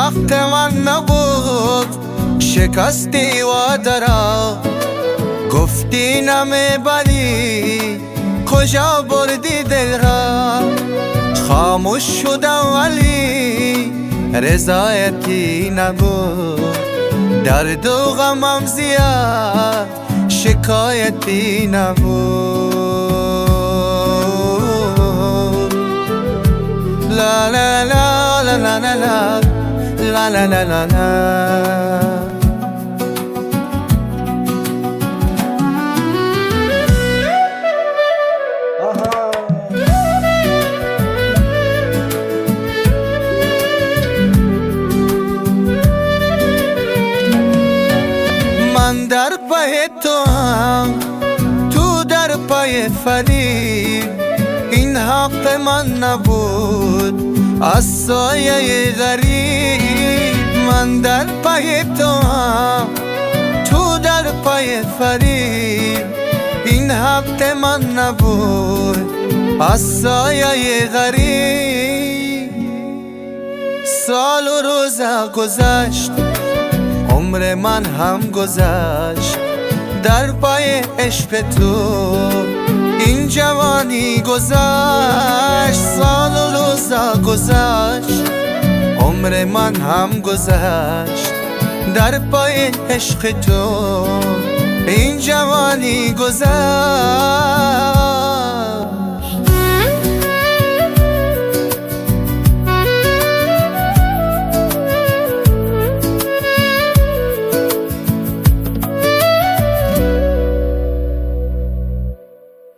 حق من نبود، شکستی وعده را گفتی نمیبری، کجا بردی دل را؟ خاموش شدم ولی رضایتی نبود، درد و غمم زیاد شکایتی نبود. لا لا لا لا لا لا لا لا لا لا لا. من در پای تو هم، تو در پای فرید، این حق من نبود از سایه غریب. من در پای تو هم، تو در پای فرید، این حق من نبود از سایه غریب. سال و روز گذشت، عمر من هم گذشت در پای عشق تو، این جوانی گذشت. سال و روز گذشت، عمر من هم گذشت در پای عشق تو، این جوانی گذشت.